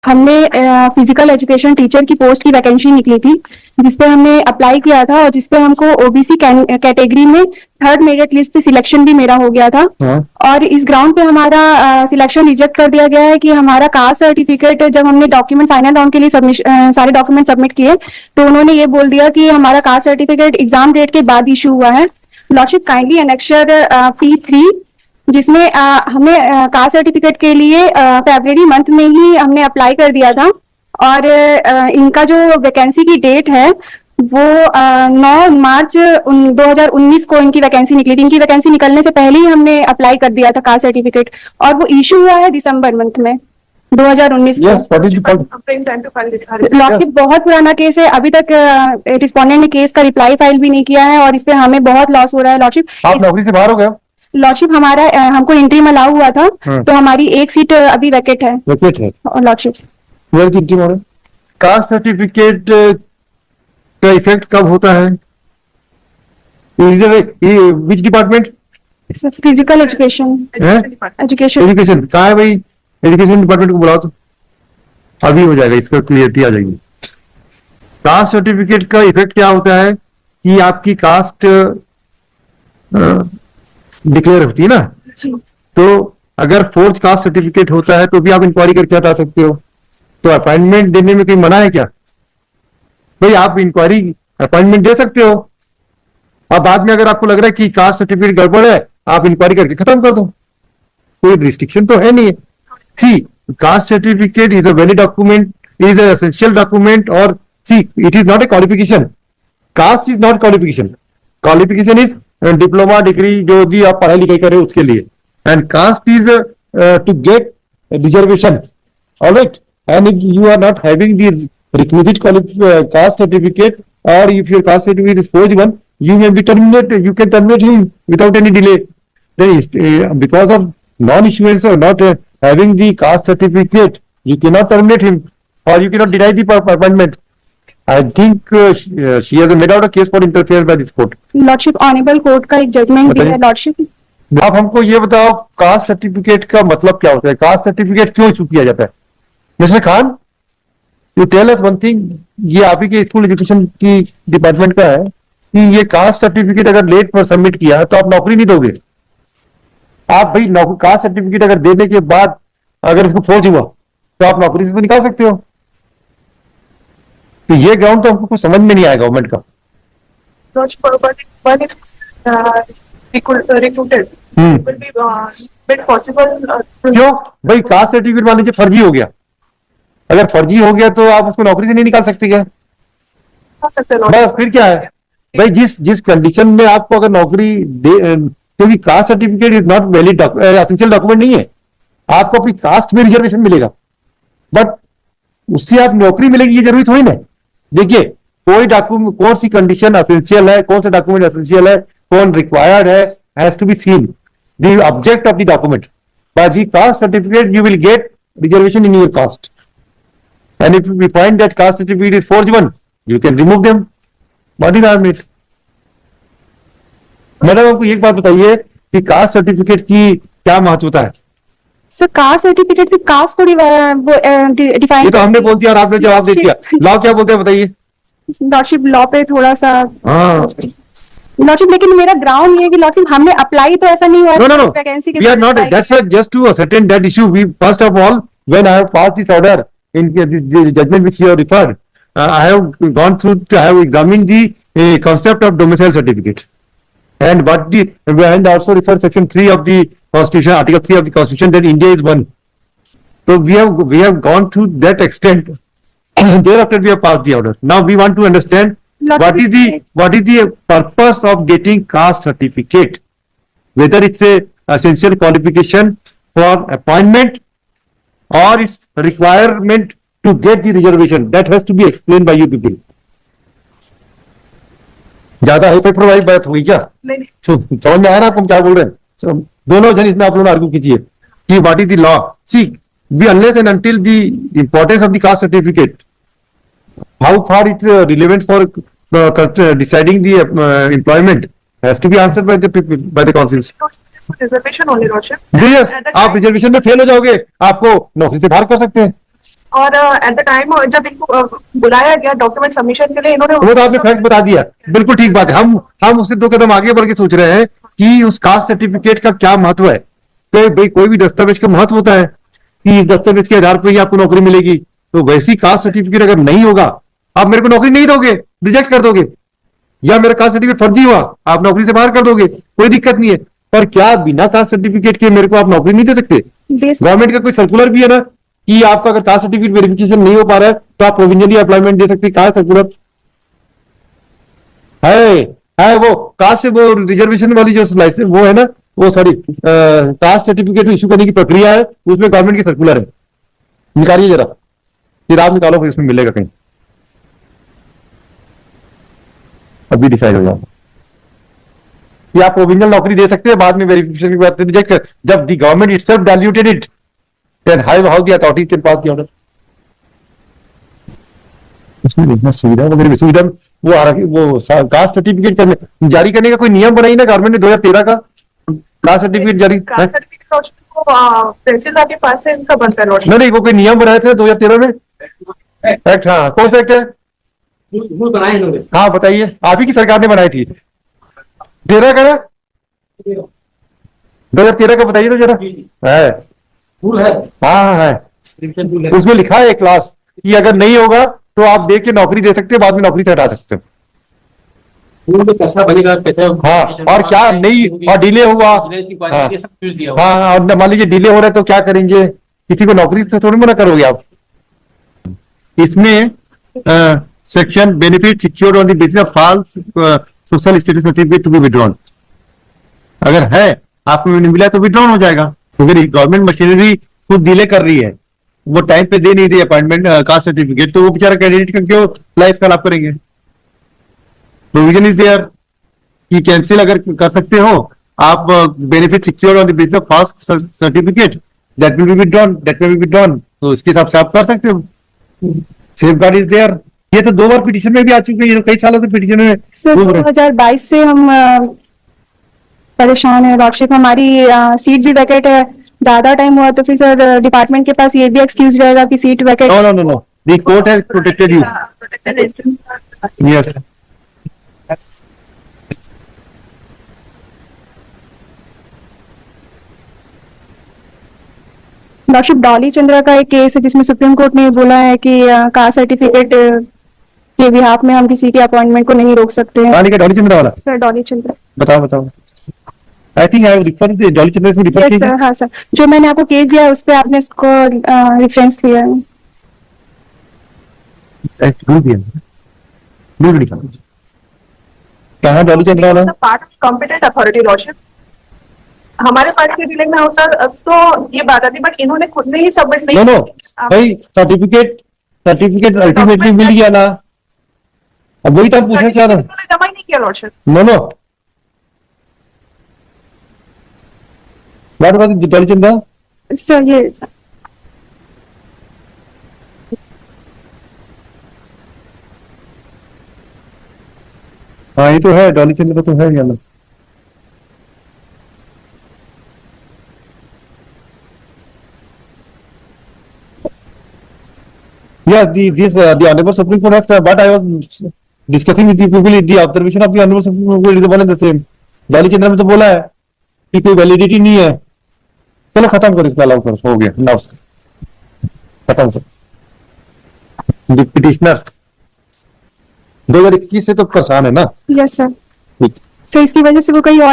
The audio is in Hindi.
हमने फिजिकल एजुकेशन टीचर की पोस्ट की वैकेंसी निकली थी, जिसपे हमने अप्लाई किया था और जिसपे हमको ओबीसी कैटेगरी में 3rd मेरिट लिस्ट पे सिलेक्शन भी मेरा हो गया था। और इस ग्राउंड पे हमारा सिलेक्शन रिजेक्ट कर दिया गया है कि हमारा कास्ट सर्टिफिकेट, जब हमने डॉक्यूमेंट फाइनल राउंड के लिए सारे डॉक्यूमेंट सबमिट किए तो उन्होंने ये बोल दिया कि हमारा कास्ट सर्टिफिकेट एग्जाम डेट के बाद इशू हुआ है। लॉर्डशिप काइंडली एनेक्चर P3, जिसमें हमें कास्ट सर्टिफिकेट के लिए फरवरी मंथ में ही हमने अप्लाई कर दिया था और इनका जो वैकेंसी की डेट है वो 9 मार्च 2019 को इनकी वैकेंसी निकली थी। इनकी वैकेंसी निकलने से पहले ही हमने अप्लाई कर दिया था कास्ट सर्टिफिकेट और वो इशू हुआ है दिसंबर मंथ में 2019 लॉर्डशिप बहुत पुराना केस है, अभी तक रिस्पोंडेंट ने केस का रिप्लाई फाइल भी नहीं किया है और इस पे हमें बहुत लॉस हो रहा है। लॉर्डशिप, आप नौकरी से बाहर हो गए? लॉर्डशिप, हमारा हमको इंटरिम अलाउ हुआ था तो हमारी एक सीट अभी वैकेट है। लॉर्डशिप, कास्ट सर्टिफिकेट का इफेक्ट कब होता है? Which department? Physical education. Education कहाँ है भाई? एजुकेशन डिपार्टमेंट को बुलाओ तो अभी हो जाएगा, इसका क्लियरिटी आ जाएगी। कास्ट सर्टिफिकेट का इफेक्ट क्या होता है कि आपकी कास्ट डिक्लेयर होती है ना, तो अगर फोर्ज कास्ट सर्टिफिकेट होता है तो भी आप इंक्वायरी करके हटा सकते हो। तो अपॉइंटमेंट देने में कोई मना है क्या भाई? आप इंक्वायरी अपॉइंटमेंट दे सकते हो। अब बाद में अगर आपको लग रहा है कि कास्ट सर्टिफिकेट गड़बड़ है, आप इंक्वायरी करके खत्म कर दो, कोई रिस्ट्रिक्शन तो है नहीं है। See, caste certificate is a valid document, is a essential document, और see it is not a qualification. Caste is not qualification, qualification is diploma degree जो भी आप पढ़ाई लिखाई करें उसके लिए, and caste is to get reservation, alright. And if you are not having the requisite caste certificate, or if your caste certificate is forged one, you may be terminated. You can terminate him without any delay. Then because of non-issuance or not having the caste certificate, you cannot terminate him, or you cannot deny the appointment. I think she has made out a case for interference by this court. Lordship, honourable court का एक जजमेंट भी है। लॉर्डशिप, आप हमको ये बताओ, कास्ट सर्टिफिकेट का मतलब क्या होता है? कास्ट सर्टिफिकेट क्यों इशू किया जाता है? Mister Khan, you tell us one thing. ये आप ही के स्कूल एजुकेशन की डिपार्टमेंट का है कि ये कास्ट सर्टिफिकेट अगर लेट पर सबमिट किया तो आप नौकरी नहीं दोगे। आप भाई कास्ट सर्टिफिकेट अगर देने के बाद अगर इसको फौज हुआ तो आप नौकरी से तो निकाल सकते हो। तो ये ग्राउंड तो हमको कुछ समझ में नहीं आया गवर्नमेंट का। क्यों भाई? कास्ट सर्टिफिकेट मान लीजिए फर्जी हो गया, अगर फर्जी हो गया तो आप उसको नौकरी से नहीं निकाल सकते क्या? बस फिर क्या है भाई? जिस कंडीशन में आपको अगर नौकरी दे, क्योंकि cast certificate is not valid, essential document नहीं है। आपको अपनी कास्ट में रिजर्वेशन मिलेगा, बट उससे आप नौकरी मिलेगी ये जरूरी थोड़ी ना। देखिए, कोई डॉक्यूमेंट, कौन सी कंडीशन एसेंशियल है, कौन सा डॉक्यूमेंट एसेंशियल है, कौन रिक्वायर्ड है, has to be seen the object of the document. By the caste certificate you will get reservation in your caste, and if we find that caste certificate is forged one, you can remove them. What is our means? Madam, आपको एक बात बताइए कि कास्ट सर्टिफिकेट की क्या महत्वता है? सर, कास्ट सर्टिफिकेट से कास्ट को डिफाइन, ये तो हमने बोल दिया और आपने जवाब दे दिया। लॉ क्या बोलते हैं बताइए? लॉर्डशिप, लॉ पे थोड़ा सा लॉर्डशिप, लेकिन मेरा ग्राउंड ये है कि लॉर्डशिप हमने अप्लाई तो ऐसा नहीं हुआ। No. We are not. That's just to ascertain that issue. We first of all, when I have passed this order, in the judgment which you have referred, I have gone through, I have examined the concept of domicile certificate, and and also referred section 3 of the Constitution, Article 3 of the Constitution, that India is one. So we have gone to that extent. Thereafter we have passed the order. Now we want to understand what is the purpose of getting caste certificate, whether it's a essential qualification for appointment or its requirement to get the reservation. That has to be explained by you people. ज्यादा हाई पेपर वाली बात हुई क्या? नहीं। समझ में आया ना आपको क्या बोल रहे हैं? दोनों जन इसमें आप लोग आर्ग्यू कीजिए कि what is the law. See, we unless and until the importance of the caste certificate, how far it's relevant for deciding the employment, has to be answered by the people, by the councils. Reservation only lordship. Yes, आप रिजर्वेशन में फेल हो जाओगे, आपको नौकरी से बाहर कर सकते हैं। और एट द टाइम जब इनको बुलाया गया डॉक्यूमेंट सबमिशन के लिए, इन्होंने वो तो आपने फैक्ट बता दिया, बिल्कुल ठीक बात है। हम उससे 2 कदम आगे बढ़ के सोच रहे हैं कि उस कास्ट सर्टिफिकेट का क्या महत्व है। तो भाई कोई भी दस्तावेज का महत्व होता है कि इस दस्तावेज के आधार पर ही आपको नौकरी मिलेगी। तो वैसी कास्ट सर्टिफिकेट अगर नहीं होगा, आप मेरे को नौकरी नहीं दोगे, रिजेक्ट कर दोगे, या मेरा कास्ट सर्टिफिकेट फर्जी हुआ, आप नौकरी से बाहर कर दोगे, कोई दिक्कत नहीं है। पर क्या बिना कास्ट सर्टिफिकेट के मेरे को आप नौकरी नहीं दे सकते? गवर्नमेंट का कोई सर्कुलर भी है ना कि आपका अगर कास्ट सर्टिफिकेट वेरिफिकेशन नहीं हो पा रहा है तो आप प्रोविजनली अपॉइंटमेंट दे सकते हैं। कहा सर्कुलर है वो कास्ट से, वो रिजर्वेशन वाली जो लाइसेंस वो है ना, वो सॉरी कास्ट सर्टिफिकेट इशू करने की प्रक्रिया है, उसमें गवर्नमेंट की सर्कुलर है। निकालिए जरा, किताब निकालो, फिर इसमें मिलेगा कहीं, अभी डिसाइड हो जाओ कि आप प्रोविजनल नौकरी दे सकते हैं, बाद में वेरिफिकेशन के बाद रिजेक्ट कर। जब the government itself diluted it, then how the authority can pass the order. उसमें देखना सुविधा वगैरह, सुविधा वो आ रहा, वो कास्ट सर्टिफिकेट करने जारी करने का कोई नियम बनाई ना गवर्नमेंट ने 2013 का कास्ट सर्टिफिकेट जारी। कास्ट सर्टिफिकेट तहसीलदार के पास से इनका बनता है लॉर्डशिप। नहीं, वो कोई नियम बनाए थे 2013 में एक्ट। हाँ, कौन सा एक्ट है? वो बनाए इन्होंने। हाँ बताइए, आप ही की सरकार ने बनाई थी। 13 का ना, 2013 का बताइए तो जरा। है, रूल है, हाँ हाँ है, रिविजन रूल है। उसमें लिखा है एक क्लास कि अगर नहीं होगा तो आप देख के नौकरी दे सकते हो, बाद में नौकरी से हटा सकते हो। रूल में कैसा बनेगा, कैसे, हाँ, और क्या नहीं, और डिले हुआ, हाँ ये सब चीज दिया हुआ। हाँ, और मान लीजिए डिले हो रहा है तो क्या करेंगे? किसी को नौकरी से थोड़ी मना करोगे आप। इसमें section benefit secured on the basis of false social status certificate to be withdrawn, अगर है आपको नहीं मिला तो विड्रॉन हो जाएगा। अगर गवर्नमेंट मशीनरी खुद डिले कर रही है, वो टाइम पे दे नहीं रही अपॉइंटमेंट कास्ट सर्टिफिकेट, तो वो बेचारा कैंडिडेट का क्यों लाइफ खराब करेंगे? प्रोविजन इज देयर कि कैंसिल अगर कर सकते हो आप, benefit secured on the basis of false certificate that will be withdrawn, that will be withdrawn, तो इसके हिसाब से आप कर सकते हो। Safeguard is there. ये तो 2 बार पिटीशन में भी आ चुके हैं, कई सालों से पिटीशन में सर घूम रहे हैं। 2022 से हम परेशान है लॉर्डशिप। हमारी सीट भी वैकेंट है, ज्यादा टाइम हुआ तो फिर सर डिपार्टमेंट के पास ये भी एक्सक्यूज रहेगा कि seat vacant. No, no, no, no. The court has protected you. Yes. Lordship Dolly Chandra का एक केस है जिसमें सुप्रीम कोर्ट ने बोला है कि कास्ट सर्टिफिकेट के बिहाफ में हम किसी के अपॉइंटमेंट को नहीं रोक सकते हैं। डॉली का, डॉली चंद्रा वाला, सर डॉली चंद्रा, बताओ बताओ। I think I refer to Dolly Chandra, इसमें रिफर यस किया सर। हाँ सर, जो मैंने आपको केस दिया है उस पर आपने उसको रेफरेंस लिया है। रूल दिया, रूल लिखा कहाँ डॉली चंद्रा वाला? Part of competent authority lordship. हमारे पार्टी के डीलिंग में होता तो ये बात आती, बट इन्होंने खुद ने ही सबमिट नहीं। नो नो भाई, सर्टिफिकेट अल्टीमेटली मिल गया ना, अब वही तो हम पूछना चाह रहे हैं। इन्होंने जमा ही नहीं किया lordship. No no, what about Dolly Chandra? Sir ये हाँ, ये तो है, डॉली चंद्रा तो है यहाँ। Yes, the Honorable Supreme Court has, but I was discussing with the people, the observation of the Honorable Supreme Court is one and the same. Dolly Chandra में तो बोला है कि कोई वैलिडिटी नहीं है। चलो खत्म करो, इसको अलाउ करो, हो गया, नाउ खत्म करो। पिटिशनर 2021 से तो परेशान है ना। Yes sir. ठीक। सर इसकी वजह से वो कहीं और